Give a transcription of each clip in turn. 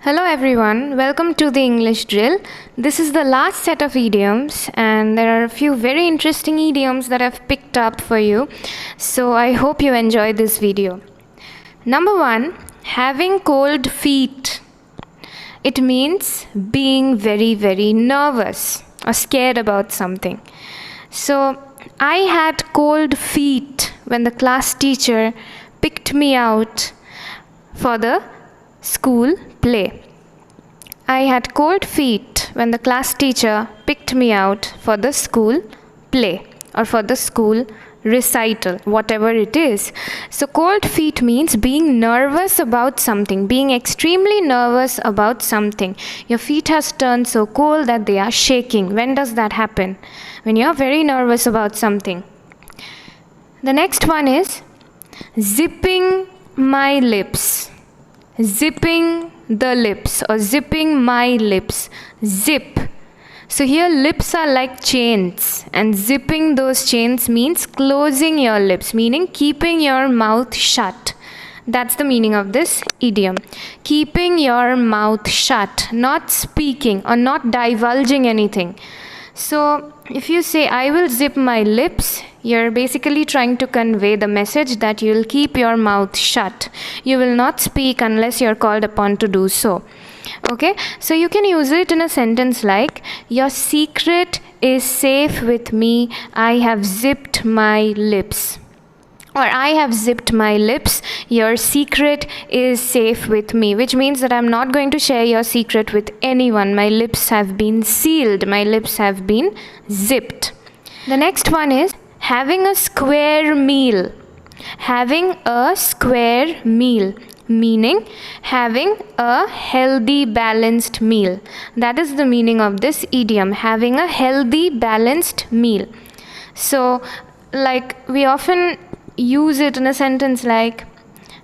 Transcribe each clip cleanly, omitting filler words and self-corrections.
Hello everyone, welcome to the English drill. This is the last set of idioms and there are a few very interesting idioms that I've picked up for you. So I hope you enjoy this video. Number 1, having cold feet. It means being very nervous or scared about something. So I had cold feet when the class teacher picked me out for the school play. I had cold feet when the class teacher picked me out for the school play or for the school recital, whatever it is. So cold feet means being nervous about something, being extremely nervous about something. Your feet has turned so cold that they are shaking. When does that happen? When you are very nervous about something. The next one is zipping my lips. Zipping the lips or zipping my lips. Zip. So here lips are like chains and zipping those chains means closing your lips, meaning keeping your mouth shut. That's the meaning of this idiom. Keeping your mouth shut, not speaking or not divulging anything. So if you say I will zip my lips, you're basically trying to convey the message that you'll keep your mouth shut. You will not speak unless you're called upon to do so. Okay, so you can use it in a sentence like, your secret is safe with me, I have zipped my lips. Or I have zipped my lips, your secret is safe with me, which means that I'm not going to share your secret with anyone. My lips have been sealed, my lips have been zipped. The next one is having a square meal. Having a square meal, meaning having a healthy, balanced meal. That is the meaning of this idiom, having a healthy, balanced meal. So, like we often use it in a sentence like,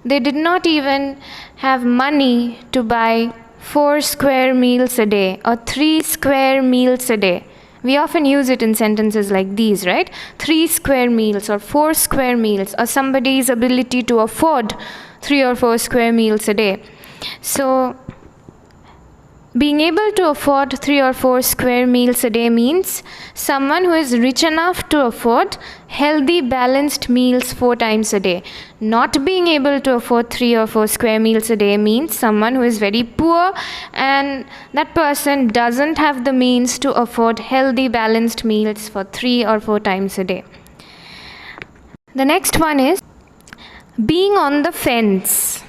they did not even have money to buy 4 square meals a day or 3 square meals a day. We often use it in sentences like these, right? 3 square meals or 4 square meals or somebody's ability to afford 3 or 4 square meals a day. So being able to afford 3 or 4 square meals a day means someone who is rich enough to afford healthy, balanced meals 4 times a day. Not being able to afford 3 or 4 square meals a day means someone who is very poor and that person doesn't have the means to afford healthy, balanced meals for 3 or 4 times a day. The next one is being on the fence.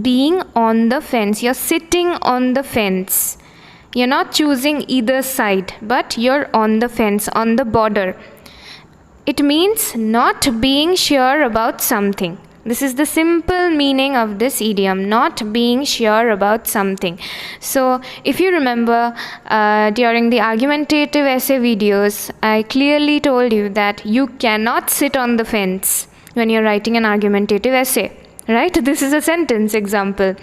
Being on the fence. You're sitting on the fence. You're not choosing either side, but you're on the fence, on the border. It means not being sure about something. This is the simple meaning of this idiom, not being sure about something. So, if you remember, during the argumentative essay videos, I clearly told you that you cannot sit on the fence when you're writing an argumentative essay. Right? This is a sentence example.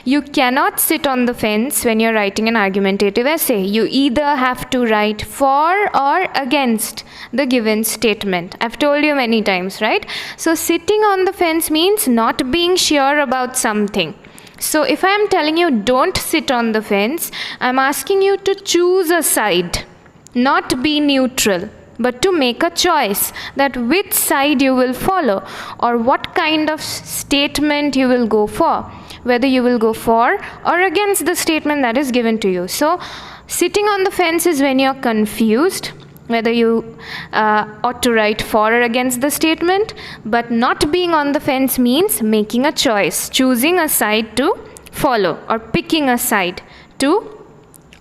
You cannot sit on the fence when you're writing an argumentative essay. You either have to write for or against the given statement. I've told you many times, right? So sitting on the fence means not being sure about something. So if I'm telling you don't sit on the fence, I'm asking you to choose a side, not be neutral, but to make a choice that which side you will follow or what kind of statement you will go for, whether you will go for or against the statement that is given to you. So sitting on the fence is when you're confused whether you ought to write for or against the statement, but not being on the fence means making a choice, choosing a side to follow or picking a side to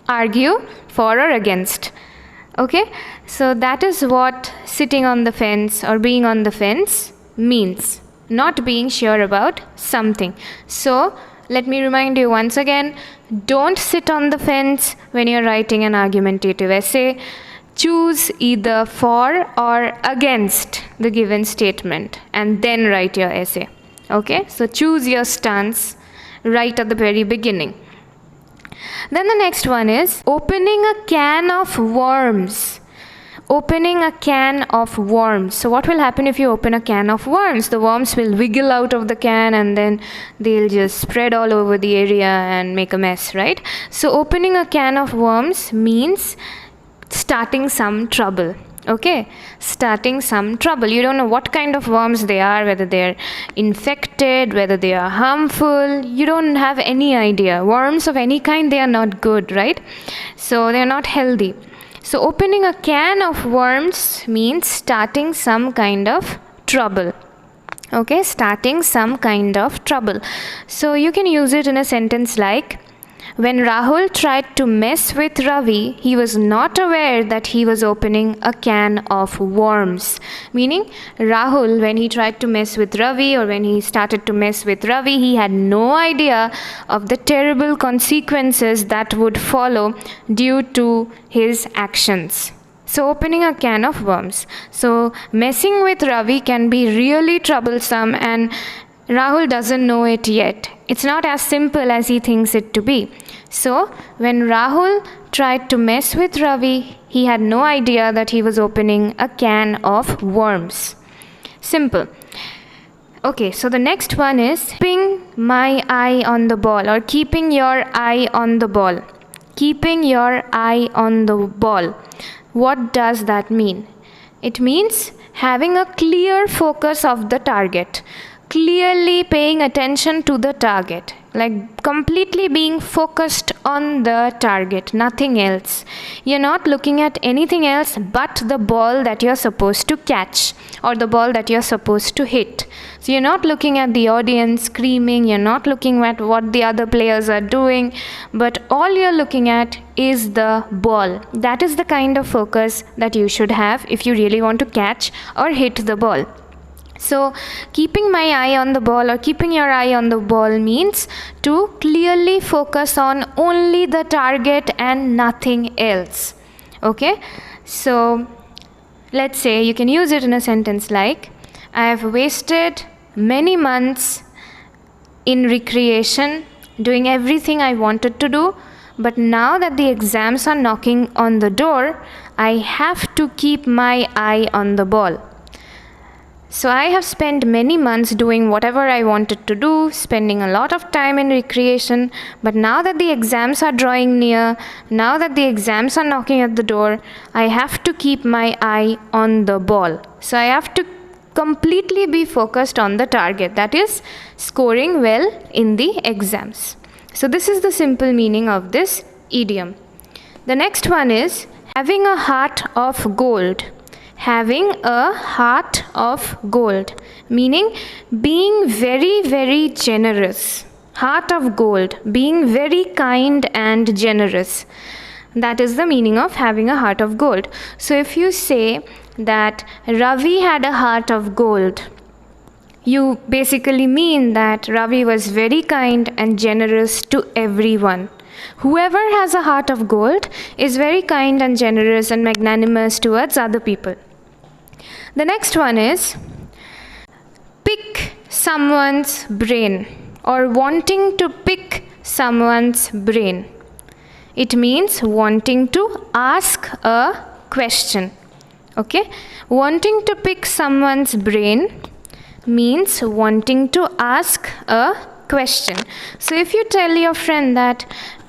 argue for or against. Okay, so that is what sitting on the fence or being on the fence means, not being sure about something. So let me remind you once again, don't sit on the fence when you're writing an argumentative essay. Choose either for or against the given statement and then write your essay. Okay, so choose your stance right at the very beginning. Then the next one is opening a can of worms. opening a can of worms. So what will happen if you open a can of worms? The worms will wiggle out of the can and then they'll just spread all over the area and make a mess, right? So opening a can of worms means starting some trouble. Okay, starting some trouble. You don't know what kind of worms they are, whether they're infected, whether they are harmful. You don't have any idea. Worms of any kind, they are not good, right? So they're not healthy. So opening a can of worms means starting some kind of trouble. Okay, starting some kind of trouble. So you can use it in a sentence like, when Rahul tried to mess with Ravi, he was not aware that he was opening a can of worms. Meaning, Rahul, when he tried to mess with Ravi, or when he started to mess with Ravi, he had no idea of the terrible consequences that would follow due to his actions. So opening a can of worms. So messing with Ravi can be really troublesome, and Rahul doesn't know it yet. It's not as simple as he thinks it to be. So when Rahul tried to mess with Ravi, he had no idea that he was opening a can of worms. Simple. Okay, so the next one is keeping my eye on the ball, or keeping your eye on the ball. Keeping your eye on the ball. What does that mean? It means having a clear focus of the target. Clearly paying attention to the target, like completely being focused on the target, nothing else. You're not looking at anything else but the ball that you're supposed to catch, or the ball that you're supposed to hit. So you're not looking at the audience screaming, you're not looking at what the other players are doing, but all you're looking at is the ball. That is the kind of focus that you should have if you really want to catch or hit the ball. So keeping my eye on the ball, or keeping your eye on the ball, means to clearly focus on only the target and nothing else. Okay, so let's say you can use it in a sentence like, I have wasted many months in recreation doing everything I wanted to do, but now that the exams are knocking on the door, I have to keep my eye on the ball. So I have spent many months doing whatever I wanted to do, spending a lot of time in recreation, but now that the exams are drawing near, now that the exams are knocking at the door, I have to keep my eye on the ball. So I have to completely be focused on the target, that is, scoring well in the exams. So this is the simple meaning of this idiom. The next one is having a heart of gold. Having a heart of gold, meaning being very, very generous. Heart of gold, being very kind and generous. That is the meaning of having a heart of gold. So if you say that Ravi had a heart of gold, you basically mean that Ravi was very kind and generous to everyone. Whoever has a heart of gold is very kind and generous and magnanimous towards other people. The next one is pick someone's brain, or wanting to pick someone's brain. It means wanting to ask a question. Okay? Wanting to pick someone's brain means wanting to ask a question. So if you tell your friend that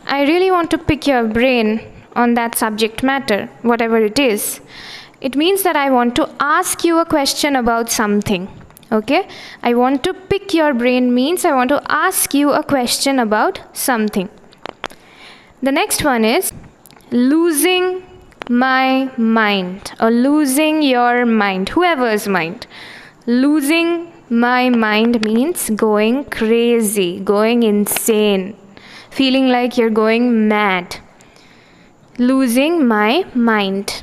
I really want to pick your brain on that subject matter, whatever it is, it means that I want to ask you a question about something. Okay? I want to pick your brain means I want to ask you a question about something. The next one is losing my mind, or losing your mind, whoever's mind. Losing my mind means going crazy, going insane, feeling like you're going mad. Losing my mind.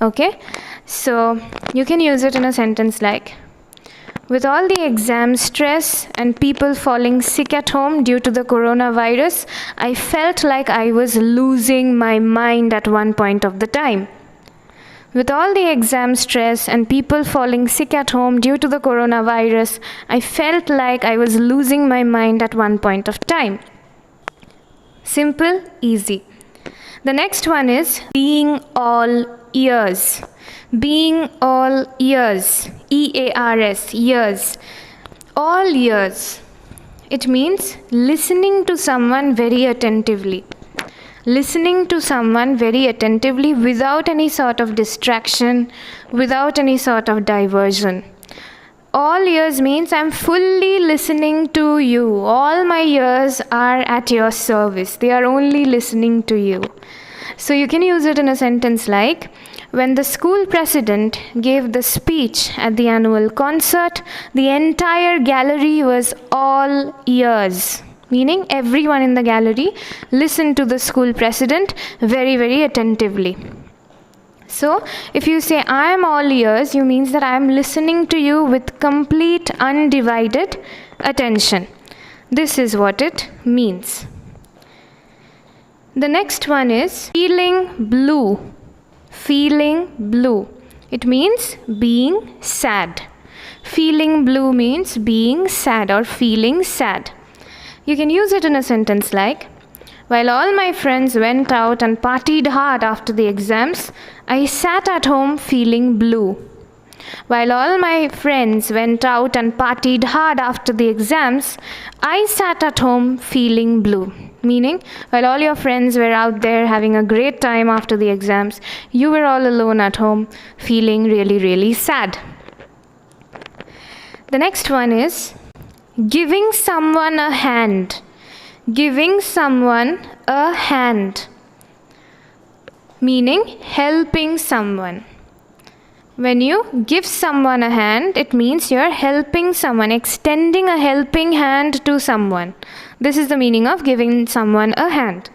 Okay, so you can use it in a sentence like, with all the exam stress and people falling sick at home due to the coronavirus, I felt like I was losing my mind at one point of the time. With all the exam stress and people falling sick at home due to the coronavirus, I felt like I was losing my mind at one point of time. Simple, easy. The next one is being all ears. Being all ears. E-A-R-S, ears. All ears. It means listening to someone very attentively. Listening to someone very attentively without any sort of distraction, without any sort of diversion. All ears means I'm fully listening to you. All my ears are at your service. They are only listening to you. So you can use it in a sentence like, when the school president gave the speech at the annual concert, the entire gallery was all ears. Meaning everyone in the gallery listened to the school president very, very attentively. So, if you say, I am all ears, you means that I am listening to you with complete, undivided attention. This is what it means. The next one is feeling blue. Feeling blue. It means being sad. Feeling blue means being sad or feeling sad. You can use it in a sentence like, while all my friends went out and partied hard after the exams, I sat at home feeling blue. While all my friends went out and partied hard after the exams, I sat at home feeling blue. Meaning, while all your friends were out there having a great time after the exams, you were all alone at home feeling really, really sad. The next one is giving someone a hand. Giving someone a hand, meaning helping someone. When you give someone a hand, it means you're helping someone, extending a helping hand to someone. This is the meaning of giving someone a hand.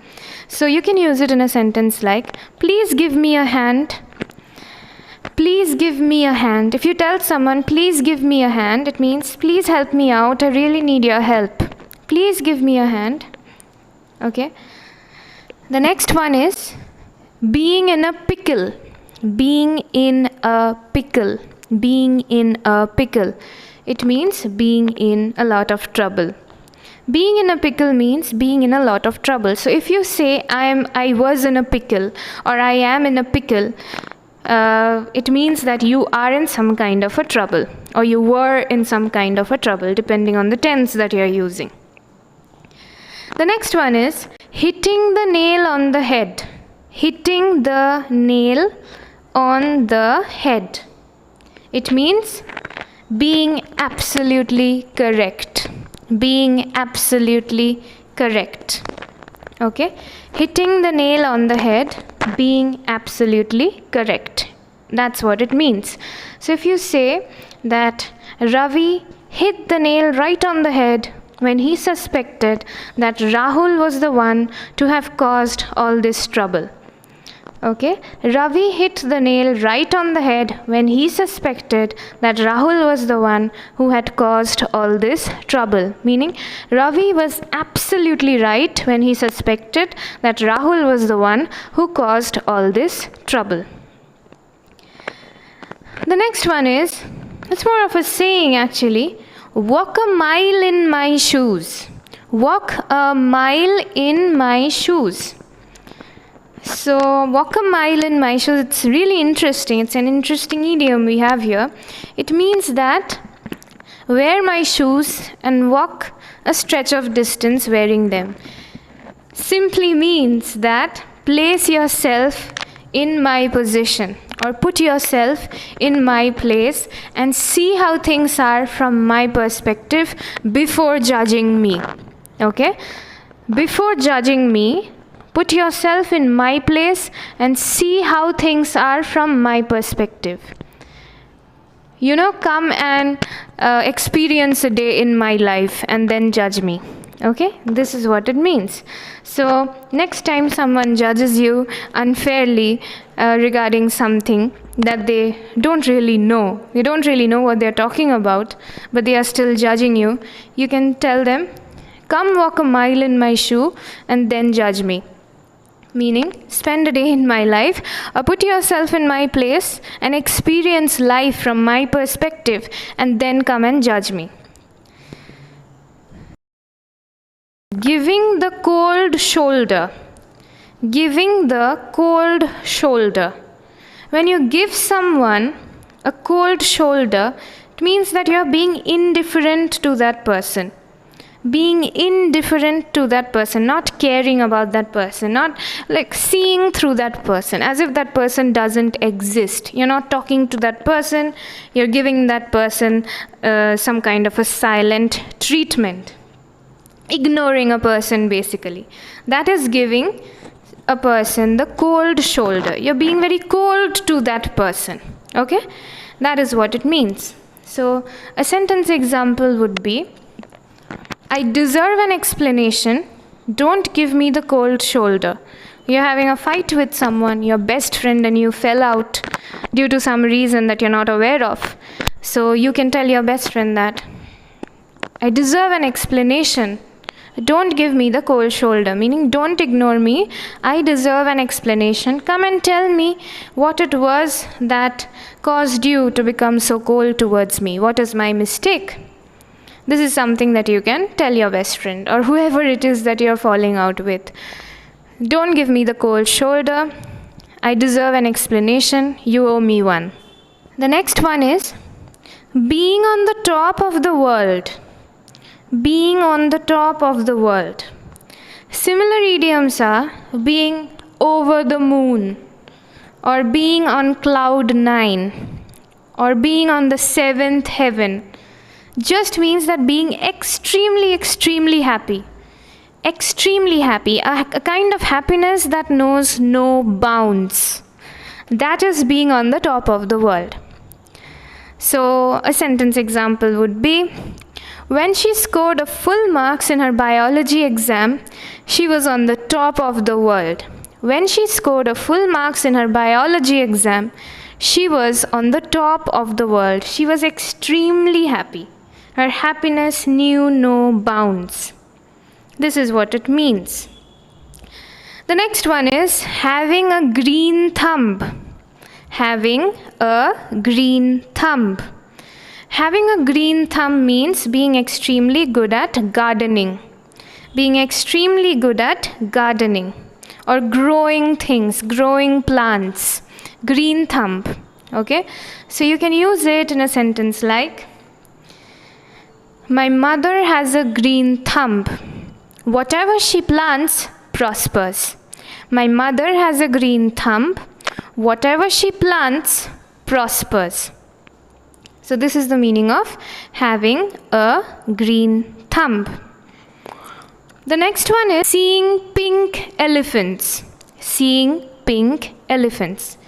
So you can use it in a sentence like, please give me a hand. Please give me a hand. If you tell someone, please give me a hand, it means please help me out. I really need your help. Please give me a hand. Okay. The next one is being in a pickle. Being in a pickle. Being in a pickle. It means being in a lot of trouble. Being in a pickle means being in a lot of trouble. So if you say I was in a pickle or I am in a pickle, it means that you are in some kind of a trouble or you were in some kind of a trouble depending on the tense that you are using. The next one is hitting the nail on the head. Hitting the nail on the head. It means being absolutely correct. Being absolutely correct. Okay? Hitting the nail on the head, being absolutely correct. That's what it means. So if you say that Ravi hit the nail right on the head when he suspected that Rahul was the one to have caused all this trouble. Okay, Ravi hit the nail right on the head when he suspected that Rahul was the one who had caused all this trouble. Meaning, Ravi was absolutely right when he suspected that Rahul was the one who caused all this trouble. The next one is, it's more of a saying actually, walk a mile in my shoes. Walk a mile in my shoes. So, walk a mile in my shoes, it's really interesting. It's an interesting idiom we have here. It means that wear my shoes and walk a stretch of distance wearing them. Simply means that place yourself in my position or put yourself in my place and see how things are from my perspective before judging me. Okay? Before judging me, put yourself in my place and see how things are from my perspective. You know, come and experience a day in my life and then judge me. Okay, this is what it means. So next time someone judges you unfairly regarding something that they don't really know what they're talking about, but they are still judging you, you can tell them, come walk a mile in my shoe and then judge me. Meaning, spend a day in my life, or put yourself in my place and experience life from my perspective and then come and judge me. Giving the cold shoulder. giving the cold shoulder. When you give someone a cold shoulder, it means that you are being indifferent to that person. Being indifferent to that person, not caring about that person, not like seeing through that person, as if that person doesn't exist. You're not talking to that person, you're giving that person some kind of a silent treatment. Ignoring a person, basically. That is giving a person the cold shoulder. You're being very cold to that person. Okay? That is what it means. So, a sentence example would be, I deserve an explanation. Don't give me the cold shoulder. You're having a fight with someone, your best friend, and you fell out due to some reason that you're not aware of. So you can tell your best friend that, I deserve an explanation. Don't give me the cold shoulder, meaning don't ignore me. I deserve an explanation. Come and tell me what it was that caused you to become so cold towards me. What is my mistake? This is something that you can tell your best friend or whoever it is that you're falling out with. Don't give me the cold shoulder. I deserve an explanation. You owe me one. The next one is being on the top of the world. Being on the top of the world. Similar idioms are being over the moon, or being on cloud 9, or being on the 7th heaven. Just means that being extremely, extremely happy. Extremely happy. A kind of happiness that knows no bounds. That is being on the top of the world. So, a sentence example would be, when she scored a full marks in her biology exam, she was on the top of the world. When she scored a full marks in her biology exam, she was on the top of the world. She was extremely happy. Her happiness knew no bounds. This is what it means. The next one is having a green thumb. Having a green thumb. Having a green thumb means being extremely good at gardening. Being extremely good at gardening or growing things, growing plants. Green thumb. Okay? So you can use it in a sentence like, my mother has a green thumb. Whatever she plants prospers. My mother has a green thumb. Whatever she plants prospers. So this is the meaning of having a green thumb. The next one is seeing pink elephants. Seeing pink elephants.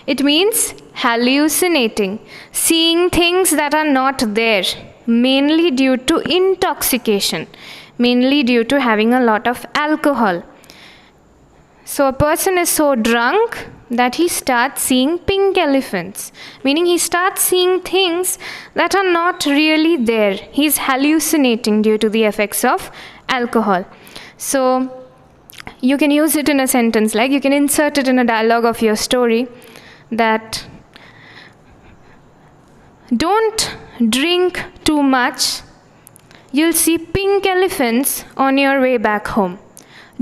It means hallucinating, seeing things that are not there, mainly due to intoxication, mainly due to having a lot of alcohol. So a person is so drunk that he starts seeing pink elephants, meaning he starts seeing things that are not really there. He's hallucinating due to the effects of alcohol. So you can use it in a sentence like, you can insert it in a dialogue of your story that, don't drink too much, you'll see pink elephants on your way back home.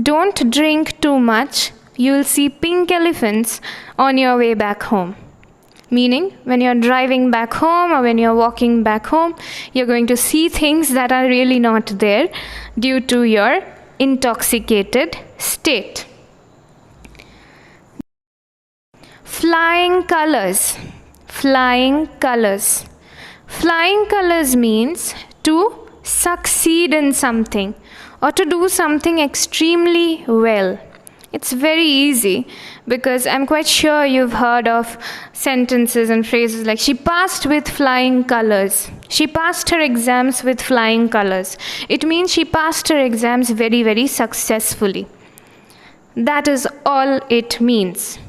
Don't drink too much, you'll see pink elephants on your way back home. Meaning, when you're driving back home or when you're walking back home, you're going to see things that are really not there due to your intoxicated state. Flying colors. Flying colors. Flying colors means to succeed in something or to do something extremely well. It's very easy because I'm quite sure you've heard of sentences and phrases like, she passed with flying colors. She passed her exams with flying colors. It means she passed her exams very, very successfully. That is all it means.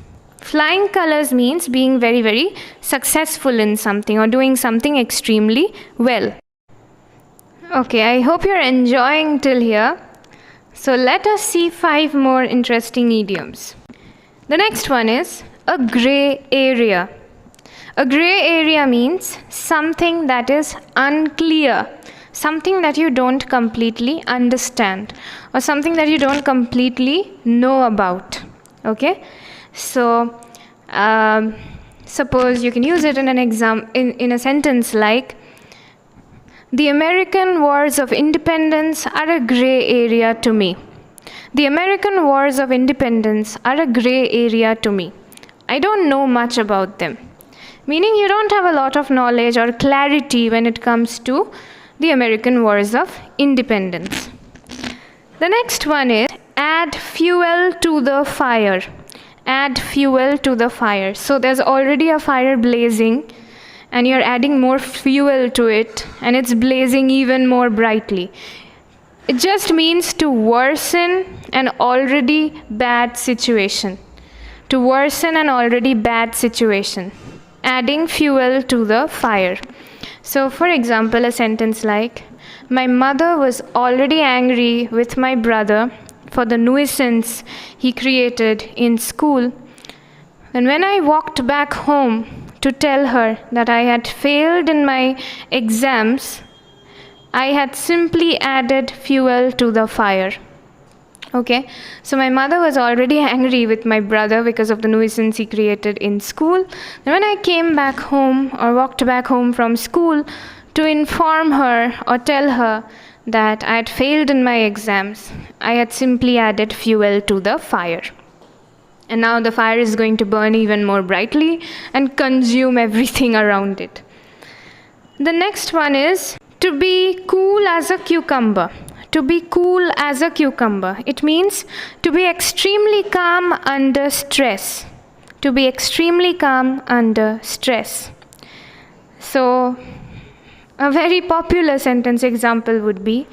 Flying colors means being very, very successful in something or doing something extremely well. Okay, I hope you're enjoying till here. So let us see 5 more interesting idioms. The next one is a gray area. A gray area means something that is unclear, something that you don't completely understand, or something that you don't completely know about. Okay, so suppose you can use it in an in a sentence like, the American Wars of Independence are a gray area to me. The American Wars of Independence are a gray area to me. I don't know much about them. Meaning you don't have a lot of knowledge or clarity when it comes to the American Wars of Independence. The next one is add fuel to the fire. Add fuel to the fire. So there's already a fire blazing and you're adding more fuel to it and it's blazing even more brightly. It just means to worsen an already bad situation. To worsen an already bad situation. Adding fuel to the fire. So for example, a sentence like, my mother was already angry with my brother for the nuisance he created in school. And when I walked back home to tell her that I had failed in my exams, I had simply added fuel to the fire. Okay, so my mother was already angry with my brother because of the nuisance he created in school. And when I came back home or walked back home from school to inform her or tell her that I had failed in my exams, I had simply added fuel to the fire. And now the fire is going to burn even more brightly and consume everything around it. The next one is to be cool as a cucumber. To be cool as a cucumber. It means to be extremely calm under stress. To be extremely calm under stress. So, a very popular sentence example would be,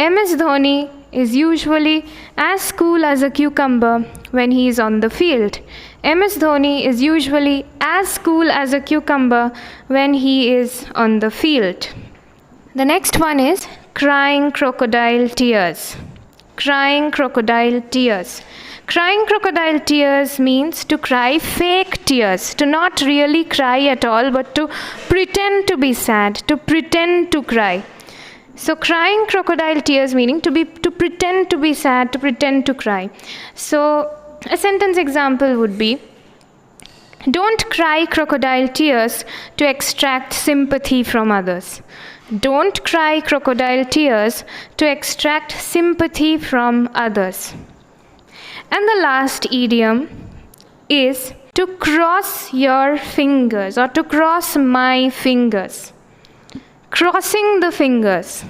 MS Dhoni is usually as cool as a cucumber when he is on the field. MS Dhoni is usually as cool as a cucumber when he is on the field. The next one is crying crocodile tears. Crying crocodile tears. Crying crocodile tears means to cry fake tears, to not really cry at all, but to pretend to be sad, to pretend to cry. So crying crocodile tears meaning to pretend to be sad, to pretend to cry. So a sentence example would be, don't cry crocodile tears to extract sympathy from others. Don't cry crocodile tears to extract sympathy from others. And the last idiom is to cross your fingers or to cross my fingers. Crossing the fingers.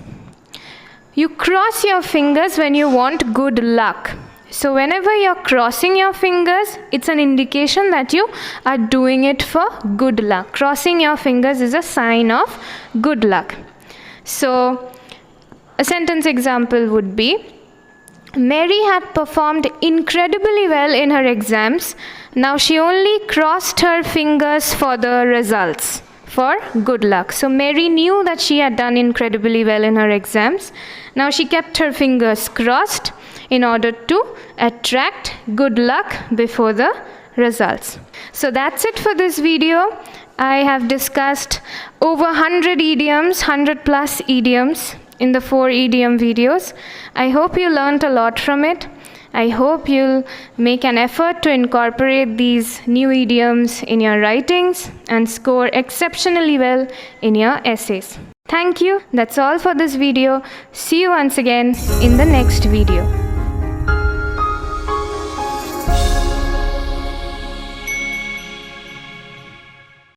You cross your fingers when you want good luck. So whenever you're crossing your fingers, it's an indication that you are doing it for good luck. Crossing your fingers is a sign of good luck. So a sentence example would be, Mary had performed incredibly well in her exams. Now she only crossed her fingers for the results, for good luck. So Mary knew that she had done incredibly well in her exams. Now she kept her fingers crossed in order to attract good luck before the results. So that's it for this video. I have discussed over 100 idioms, 100 plus idioms in the 4 idiom videos. I hope you learned a lot from it. I hope you'll make an effort to incorporate these new idioms in your writings and score exceptionally well in your essays. Thank you. That's all for this video. See you once again in the next video.